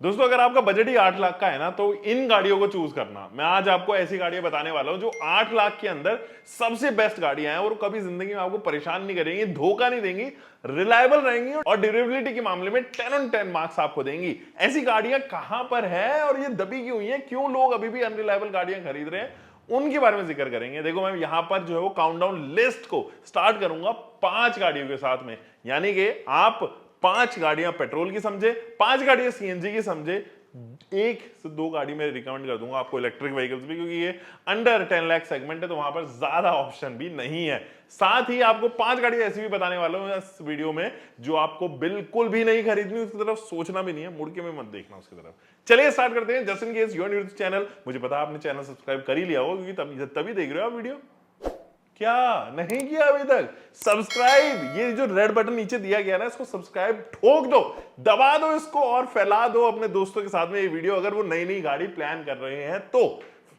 दोस्तों अगर आपका बजट ही 8 लाख का है ना तो इन गाड़ियों को चूज करना। मैं आज आपको ऐसी गाड़ियां बताने वाला हूं जो 8 लाख के अंदर सबसे बेस्ट गाड़ियां हैं और कभी जिंदगी में आपको परेशान नहीं करेंगी, धोखा नहीं देंगी, रिलायबल रहेंगी और ड्यूरेबिलिटी के मामले में 10 on 10 मार्क्स आपको देंगी। ऐसी गाड़ियां कहां पर है और ये दबी क्यों हुई है, क्यों लोग अभी भी अनरिलायबल गाड़ियां खरीद रहे हैं, उनके बारे में जिक्र करेंगे। देखो मैं यहां पर जो है वो काउंटडाउन लिस्ट को स्टार्ट करूंगा 5 गाड़ियों के साथ में, यानी कि आप 5 गाड़ियां पेट्रोल की समझे, 5 गाड़ियां सीएनजी की समझे, 1 से 2 गाड़ी मैं रिकमेंड कर दूंगा आपको इलेक्ट्रिक व्हीकल्स भी, क्योंकि ये अंडर 10 लाख सेगमेंट है तो वहां पर ज्यादा ऑप्शन भी नहीं है। साथ ही आपको 5 गाड़ी ऐसी भी बताने वाला हूं इस वीडियो में जो आपको बिल्कुल भी नहीं खरीदनी, उसकी तरफ सोचना भी नहीं है, मुड़ के में मत देखना उसकी तरफ। चलिए स्टार्ट करते हैं। Just in case you are new to channel, मुझे पता आपने चैनल सब्सक्राइब कर ही लिया होगा क्योंकि तभी देख रहे हो आप वीडियो। क्या नहीं किया अभी तक सब्सक्राइब, ये जो रेड बटन नीचे दिया गया ना इसको सब्सक्राइब ठोक दो, दबा दो इसको और फैला दो अपने दोस्तों के साथ में ये वीडियो, अगर वो नई नई गाड़ी प्लान कर रहे हैं तो।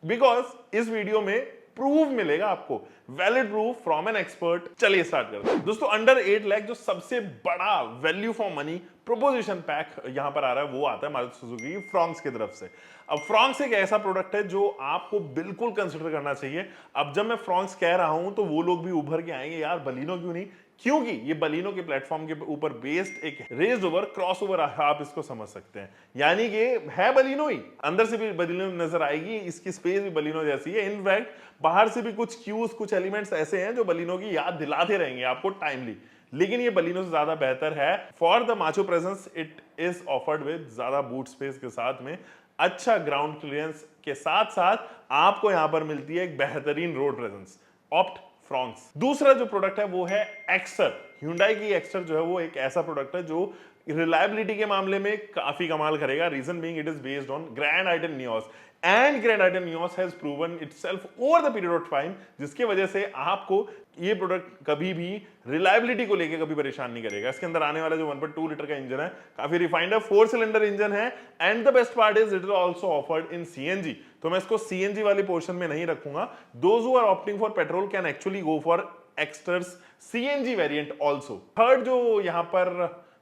बिकॉज इस वीडियो में प्रूफ मिलेगा आपको, valid proof from an expert. चलिए स्टार्ट करते हैं। दोस्तों अंडर 8 लाख जो सबसे बड़ा value for money proposition pack यहां पर आ रहा है वो आता है मारुति सुजुकी की फ्रॉन्क्स की तरफ से। अब फ्रॉन्क्स एक ऐसा प्रोडक्ट है जो आपको बिल्कुल कंसिडर करना चाहिए। अब जब मैं फ्रॉन्क्स कह रहा हूं तो वो लोग भी उभर के आएंगे यार बलिनो क्यों नहीं, क्योंकि ये बलिनो के प्लेटफॉर्म के ऊपर बेस्ड एक रेज्ड ओवर क्रॉस ओवर आप इसको समझ सकते हैं, यानी कि है बलिनो ही, अंदर से भी बलिनो नजर आएगी, इसकी स्पेस भी बलिनो जैसी है। इनफैक्ट बाहर से भी कुछ क्यूज, कुछ एलिमेंट्स ऐसे हैं जो बलिनो की याद दिलाते रहेंगे आपको टाइमली, लेकिन ये बलिनो से ज्यादा बेहतर है। For the macho presence it is offered with ज्यादा बूट स्पेस के साथ में, अच्छा ग्राउंड क्लियरेंस के साथ साथ आपको यहां पर मिलती है एक बेहतरीन रोड प्रेजेंस। Opt Fronx. दूसरा जो प्रोडक्ट है वो है एक्सटर। Hyundai की एक्सटर जो है वो एक ऐसा प्रोडक्ट है जो रिलायबिलिटी के मामले में काफी कमाल करेगा। Reason being it is based on grand i ten Nios and grand i ten Nios has proven itself over the period of time, जिसकी वजह से आपको ये प्रोडक्ट कभी भी रिलायबिलिटी को लेकर कभी परेशान नहीं करेगा। इसके अंदर आने वाला जो 1.2 लीटर का इंजन है काफी रिफाइंड है, 4 सिलेंडर इंजन है and the best part is it is also offered in CNG. तो मैं इसको सीएनजी वाली पोर्शन में नहीं रखूंगा। Those who are opting for petrol can actually go for Exter's CNG variant also. Third जो यहां पर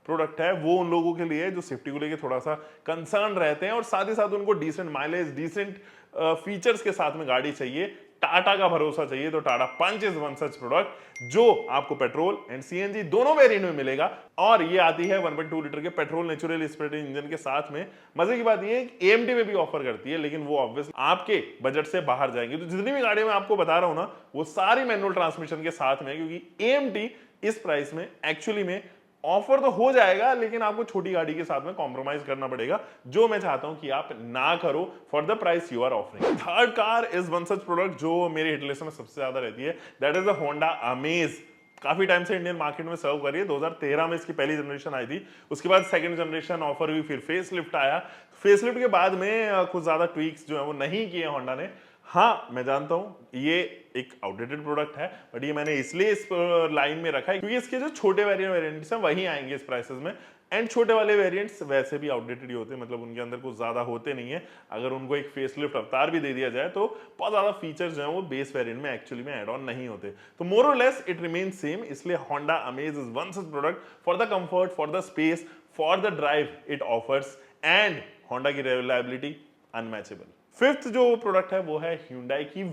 प्रोडक्ट है वो उन लोगों के लिए जो सेफ्टी को लेकर थोड़ा सा कंसर्न रहते हैं और साथ ही साथ उनको डिसेंट माइलेज, डिसेंट फीचर्स के साथ में गाड़ी चाहिए, टाटा का भरोसा चाहिए, तो Tata Punch is one such product जो आपको पेट्रोल एंड सीएनजी दोनों वेरिएंट में मिलेगा। और ये आती है 1.2 लीटर के पेट्रोल नेचुरल एस्पिरेटेड इंजन के साथ में। मजे की बात ये है एएमटी में भी ऑफर करती है, लेकिन वो ऑब्वियसली आपके बजट से बाहर जाएंगे। तो जितनी भी गाड़ियां मैं आपको बता रहा हूं ना वो सारी मैनुअल ट्रांसमिशन के साथ में, क्योंकि एएमटी इस प्राइस में एक्चुअली में ऑफर तो हो जाएगा लेकिन आपको छोटी गाड़ी के साथ में कॉम्प्रोमाइज करना पड़ेगा, जो मैं चाहता हूं कि आप ना करो for the price you are offering. Third car is one such product जो मेरे हिट लिस्ट में सबसे ज्यादा रहती है, that is the Honda Amaze. काफी टाइम से इंडियन मार्केट में सर्व कर रही है। 2013 में इसकी पहली जनरेशन आई थी, उसके बाद सेकंड जनरेशन ऑफर हुई, फिर फेसलिफ्ट आया। फेसलिफ्ट के बाद में कुछ ज्यादा ट्वीक्स जो है वो नहीं किए होंडा ने। हाँ मैं जानता हूं ये एक आउटडेटेड प्रोडक्ट है, बट ये मैंने इसलिए इस लाइन में रखा है क्योंकि इसके जो छोटे वेरिएंट्स हैं वही आएंगे इस प्राइसेस में, एंड छोटे वाले वेरिएंट्स वैसे भी आउटडेटेड ही होते हैं, मतलब उनके अंदर कुछ ज्यादा होते नहीं है। अगर उनको एक फेसलिफ्ट अवतार भी दे दिया जाए तो बहुत ज्यादा फीचर्स जो है वो बेस वेरिएंट में एक्चुअली में एड ऑन नहीं होते, तो मोर और लेस इट रिमेन सेम। इसलिए Honda amaze is one such product for the comfort, for the space, for the drive it offers, and Honda की रिलायबिलिटी अनमैचेबल। फिफ्थ जो product है वो है Hyundai की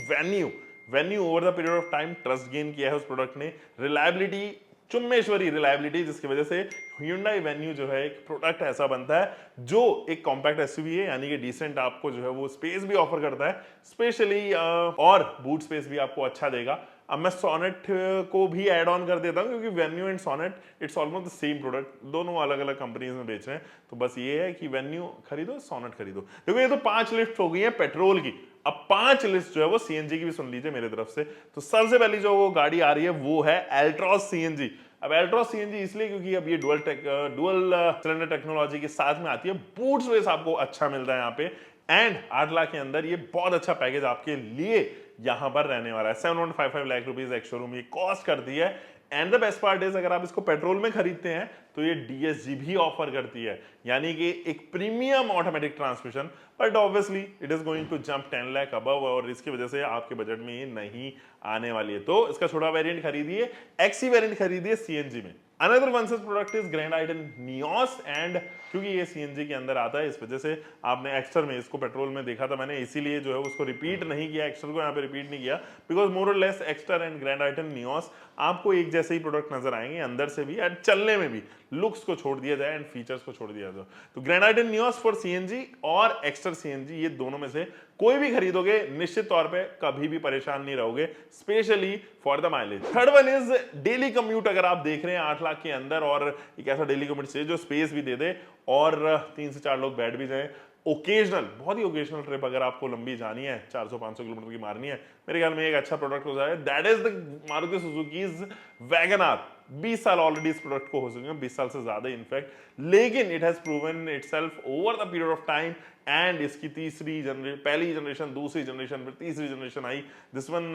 venue over the period of time trust gain किया है उस product ने, रिलायबिलिटी, चुम्मेश्वरी रिलायबिलिटी, जिसकी वजह से Hyundai वेन्यू जो है एक प्रोडक्ट ऐसा बनता है जो एक कॉम्पैक्ट एसयूवी है, यानी कि डिसेंट आपको जो है वो स्पेस भी ऑफर करता है स्पेशली, और बूट स्पेस भी आपको अच्छा देगा। अब मैं सोनेट को भी ऐड ऑन कर देता हूं क्योंकि Venue and Sonet it's almost the same product, दोनों अलग अलग कंपनीज में बेच रहे हैं, तो बस ये है कि वेन्यू खरीदो सोनेट खरीदो। देखो ये तो 5 लिस्ट हो गई है पेट्रोल की, अब 5 लिस्ट जो है वो सीएनजी की भी सुन लीजिए मेरे तरफ से। तो सबसे पहली जो वो गाड़ी आ रही है वो है एल्ट्रॉस सीएनजी। अब एल्ट्रॉस सीएनजी इसलिए क्योंकि अब ये डुअल सिलेंडर टेक्नोलॉजी के साथ में आती है, बूट स्पेस आपको अच्छा मिलता है यहाँ पे, एंड 8 लाख के अंदर ये बहुत अच्छा पैकेज आपके लिए यहां पर रहने वाला है। 7.55 लाख रुपीज एक शोरूम ये कॉस्ट करती है, and the best part is अगर आप इसको पेट्रोल में खरीदते हैं तो ये डीएसजी भी ऑफर करती है, यानी कि एक premium automatic transmission, but obviously it is going to jump 10 lakh above, और इसकी वजह से आपके बजट में ये नहीं आने वाली है। तो इसका छोटा वेरिएंट खरीदिए, एक्सी वेरिएंट खरीदिए सीएनजी में। Another one such product is grand i ten Nios, and क्योंकि ये सीएनजी के अंदर आता है इस वजह से आपने एक्स्टर में इसको पेट्रोल में देखा था मैंने, इसीलिए जो है उसको रिपीट नहीं किया, एक्स्टर को यहाँ पे रिपीट नहीं किया, बिकॉज मोर और less Exter and grand i ten Nios आपको एक जैसे ही प्रोडक्ट नजर आएंगे अंदर से भी एंड चलने में भी, लुक्स को छोड़ दिया जाए एंड फीचर्स को छोड़ दिया जाए तो grand i ten Nios for CNG और एक्स्टर सीएनजी, ये दोनों में से कोई भी खरीदोगे निश्चित तौर पे कभी भी परेशान नहीं रहोगे, specially for the mileage. Third one is daily commute. अगर आप देख रहे हैं 8 लाख के अंदर और एक ऐसा डेली कम्यूट चाहिए जो स्पेस भी दे दे और 3 से 4 लोग बैठ भी जाएं, ओकेजनल, बहुत ही ओकेजनल ट्रिप अगर आपको लंबी जानी है, 400-500 किलोमीटर की मारनी है, मेरे ख्याल में एक अच्छा प्रोडक्ट हो जाए, that is the Maruti Suzuki's Wagon R. 20 साल ऑलरेडी इस प्रोडक्ट को हो चुके हैं, 20 साल से ज्यादा इनफैक्ट, लेकिन it has proven itself over the period of time and इसकी पहली जनरेशन, दूसरी जनरेशन, फिर तीसरी जनरेशन आई, this one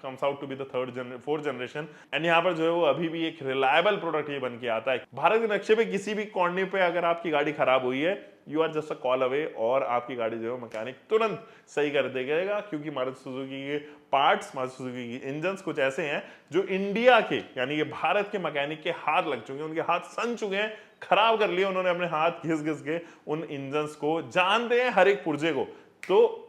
comes out to be the fourth generation, and यहाँ पर जो है वो अभी भी एक रिलायबल प्रोडक्ट ये बन के आता है। भारत के नक्शे पे किसी भी कोने पे अगर आपकी गाड़ी खराब हुई है, you are just a call away और आपकी गाड़ी जो है मैकेनिक तुरंत सही कर देगा, क्योंकि मारुति सुजुकी के पार्ट्स, मारुति सुजुकी की इंजन्स कुछ ऐसे हैं जो इंडिया के यानी कि भारत के मैकेनिक के हाथ लग चुके हैं, उनके हाथ सन चुके हैं, खराब कर लिए उन्होंने अपने हाथ घिस घिस के उन इंजन्स को, जानते हैं हर एक पुर्जे को। तो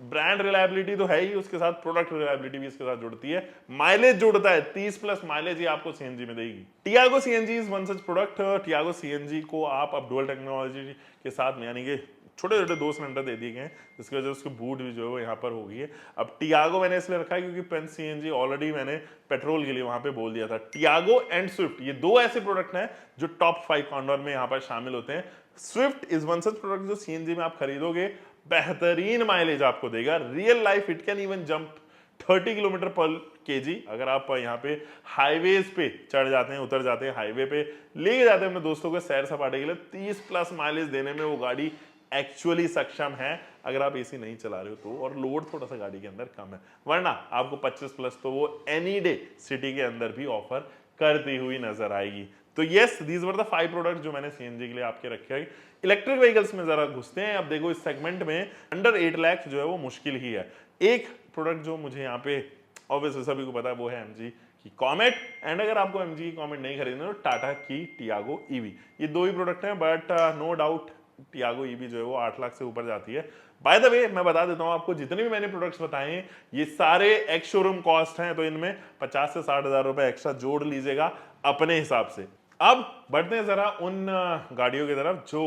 ब्रांड रिलायबिलिटी तो है ही, उसके साथ प्रोडक्ट रिलायबिलिटी भी इसके साथ जुड़ती है, माइलेज जुड़ता है, 30 प्लस माइलेज ही आपको सीएनजी में देगी। Tiago CNG is one such product. Tiago CNG को आप अब डुअल टेक्नोलॉजी के साथ में यानी कि छोटे छोटे 2 सिलेंडर दे दिए गए हैं, जिसकी वजह से उसकी बूट भी जो है वो यहाँ पर हो गई है। अब टियागो मैंने इसलिए रखा है क्योंकि पेन सीएनजी ऑलरेडी मैंने पेट्रोल के लिए वहां पे बोल दिया था। टियागो एंड स्विफ्ट, ये 2 ऐसे प्रोडक्ट हैं जो टॉप 5 कॉर्नर में यहाँ पर शामिल होते हैं। Swift is one such product जो सीएनजी में आप खरीदोगे, बेहतरीन माइलेज आपको देगा, real life it can even jump 30 kilometre पर केजी। अगर आप यहाँ पे हाईवेज पे चढ़ जाते हैं, उतर जाते हैं, हाईवे पे लेके जाते हैं अपने दोस्तों को सैर सपाटे के लिए, 30 प्लस माइलेज देने में वो गाड़ी एक्चुअली सक्षम है, अगर आप एसी नहीं चला रहे हो तो, और लोड थोड़ा सा गाड़ी के अंदर कम है, वरना आपको 25 प्लस तो वो एनी डे सिटी के अंदर भी ऑफर करती हुई नजर आएगी। तो yes, these were the 5 product जो मैंने सीएनजी के लिए आपके रखे हैं। इलेक्ट्रिक व्हीकल्स में जरा घुसते हैं। अब देखो इस सेगमेंट में अंडर 8 लाख जो है वो मुश्किल ही है। एक प्रोडक्ट जो मुझे यहाँ पे ऑब्वियसली सभी को पता है वो है एमजी की कॉमेट, एंड अगर आपको एमजी की कॉमेट नहीं खरीदना तो टाटा की टियागो ईवी, ये 2 ही प्रोडक्ट हैं, but no doubt Tiago EV जो है वो 8 लाख से ऊपर जाती है। बाय द वे मैं बता देता हूं आपको, जितने भी मैंने प्रोडक्ट्स बताए हैं ये सारे एक्स शोरूम कॉस्ट हैं, तो इनमें 50 से 60 हजार रुपए एक्स्ट्रा जोड़ लीजिएगा अपने हिसाब से। अब बढ़ते हैं जरा उन गाड़ियों की तरफ जो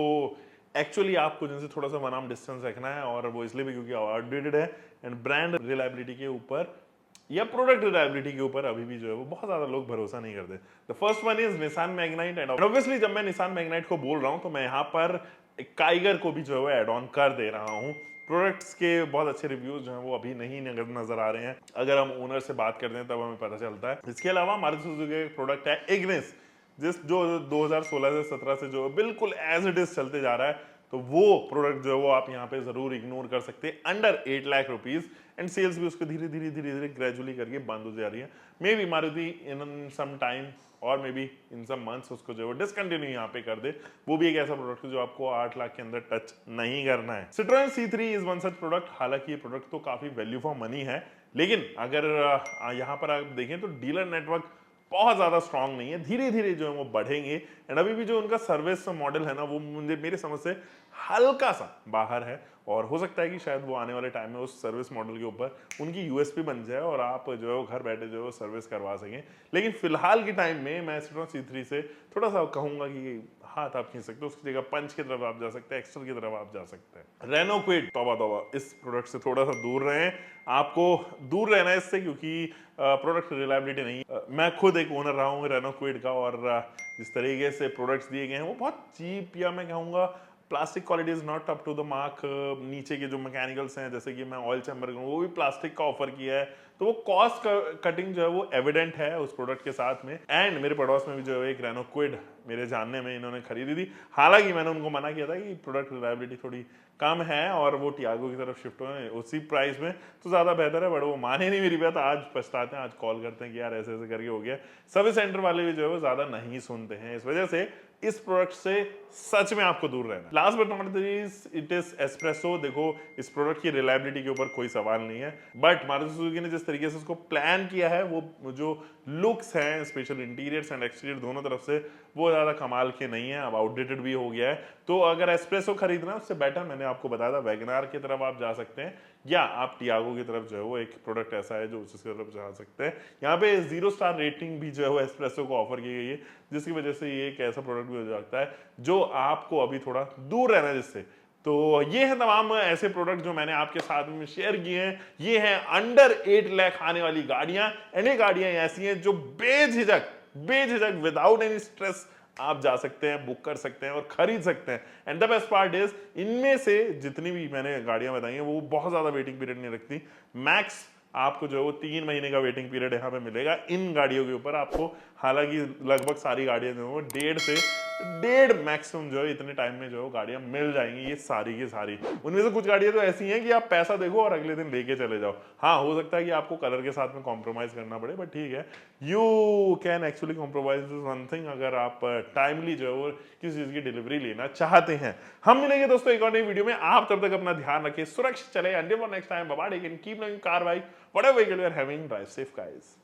एक्चुअली आपको जिनसे थोड़ा सा बनाम डिस्टेंस रखना है, और वो इसलिए भी क्योंकि आउटडेटेड है एंड ब्रांड रिलायबिलिटी के ऊपर या प्रोडक्ट रिलायबिलिटी के ऊपर अभी भी जो है वो बहुत ज्यादा लोग भरोसा नहीं करते। The first one is Nissan Magnite, and obviously जब मैं निसान मैग्नाइट को बोल रहा हूं तो मैं यहाँ पर काइगर को भी जो है वो एड ऑन कर दे रहा हूँ। प्रोडक्ट्स के बहुत अच्छे रिव्यूज जो हैं वो अभी नहीं नजर आ रहे हैं, अगर हम ओनर से बात करते हैं तब हमें पता चलता है। इसके अलावा मारुति सुजुकी का प्रोडक्ट है इग्निस, जो 2016 से 17 से जो बिल्कुल एज इट इज चलते जा रहा है, तो वो प्रोडक्ट जो है वो आप यहाँ पे जरूर इग्नोर कर सकते हैं। Under 8 lakh rupees and sales भी उसको धीरे धीरे ग्रेजुअली करके बंद हो जा रही है। Maybe Maruti in some time और may be in some months उसको जो है डिसकंटिन्यू यहाँ पे कर दे। वो भी एक ऐसा प्रोडक्ट है जो आपको 8 लाख के अंदर टच नहीं करना है। Citroen C3 is one such product. हालांकि ये प्रोडक्ट तो काफी वैल्यू फॉर मनी है, लेकिन अगर यहाँ पर आप देखें तो डीलर नेटवर्क बहुत ज्यादा स्ट्रांग नहीं है, धीरे धीरे जो है वो बढ़ेंगे, एंड अभी भी जो उनका सर्विस मॉडल है ना वो मुझे मेरे समझ से हल्का सा बाहर है, और हो सकता है कि शायद वो आने वाले टाइम में उस सर्विस मॉडल के ऊपर उनकी यूएसपी बन जाए और आप जो है वो घर बैठे जो है वो सर्विस करवा सकें। लेकिन फिलहाल के टाइम में मैं Citroen C3 से थोड़ा सा कहूंगा कि हाथ आप खींच सकते हो, उसकी जगह पंच की तरफ आप जा सकते हैं, एक्सेल की तरफ आप जा सकते हैं। रेनो क्विड, तौबा तौबा, इस प्रोडक्ट से थोड़ा सा दूर रहें, आपको दूर रहना है इससे, क्योंकि प्रोडक्ट रिलायबिलिटी नहीं। मैं खुद एक ओनर रहा हूँ रेनो क्विड का, और जिस तरीके से प्रोडक्ट्स दिए गए हैं वो बहुत चीप, या मैं कहूँगा plastic quality is not up to the mark. नीचे के जो मैकेनिकल्स हैं, जैसे कि मैं ऑयल चैम्बर वो भी प्लास्टिक का ऑफर किया है, तो वो कॉस्ट कटिंग जो है वो एविडेंट है उस प्रोडक्ट के साथ में। एंड मेरे पड़ोस में भी जो है एक रेनो क्विड मेरे जानने में इन्होंने खरीदी थी, हालांकि मैंने उनको मना किया था कि प्रोडक्ट रिलायबिलिटी थोड़ी कम है और वो टियागो की तरफ शिफ्ट हुए उसी प्राइस में तो ज्यादा बेहतर है, बट वो माने नहीं मेरी बात। आज पछताते हैं, आज कॉल करते हैं कि यार ऐसे ऐसे करके हो गया। सर्विस सेंटर वाले भी जो है वो ज्यादा नहीं सुनते हैं, इस वजह से इस प्रोडक्ट से सच में आपको दूर रहना। Last but not least it is espresso. देखो इस प्रोडक्ट की रिलायबिलिटी के ऊपर कोई सवाल नहीं है, बट मारुति सुजुकी ने जिस तरीके से उसको प्लान किया है, वो जो लुक्स हैं स्पेशल इंटीरियर्स एंड एक्सटीरियर दोनों तरफ से, वो ज्यादा कमाल के नहीं है, अब आउटडेटेड भी हो गया है। तो अगर एस्प्रेसो खरीदना है उससे बेटर मैंने आपको बताया था वैगनार की तरफ आप जा सकते हैं, या आप टियागो की तरफ जो है वो एक प्रोडक्ट ऐसा है जो उसकी तरफ जा सकते हैं। यहाँ पे 0 स्टार रेटिंग भी जो है वो एस्प्रेसो को ऑफर की गई है, जिसकी वजह से ये एक ऐसा प्रोडक्ट भी हो जाता है जो आपको अभी थोड़ा दूर रहना है जिससे। तो ये है तमाम ऐसे प्रोडक्ट जो मैंने आपके साथ में शेयर किए हैं। ये हैं अंडर 8 लाख आने वाली गाड़ियां, एंड ये गाड़ियां ऐसी हैं जो बेझिझक विदाउट एनी स्ट्रेस आप जा सकते हैं, बुक कर सकते हैं और खरीद सकते हैं। And the best part is इनमें से जितनी भी मैंने गाड़ियां बताई हैं वो बहुत ज्यादा वेटिंग पीरियड नहीं रखती। मैक्स आपको जो है वो 3 महीने का वेटिंग पीरियड यहाँ पे मिलेगा इन गाड़ियों के ऊपर आपको। हालांकि लगभग सारी गाड़ियां जो है वो 1.5 से 1.5 मैक्सिमम जो है इतने टाइम में जो है गाड़ियां मिल जाएंगी, ये सारी की सारी। उनमें से कुछ गाड़ियां तो ऐसी हैं कि आप पैसा देखो और अगले दिन लेके चले जाओ। हाँ, हो सकता है कि आपको कलर के साथ में कॉम्प्रोमाइज करना पड़े, बट ठीक है, you can actually compromise one thing अगर आप टाइमली जो है वो किसी चीज की डिलीवरी लेना चाहते हैं। हम मिलेंगे दोस्तों एक और नई वीडियो में। आप तब तक अपना ध्यान रखें, सुरक्षित चले। Until next time, bye bye, keep doing car bike whatever vehicle you are having, drive safe guys.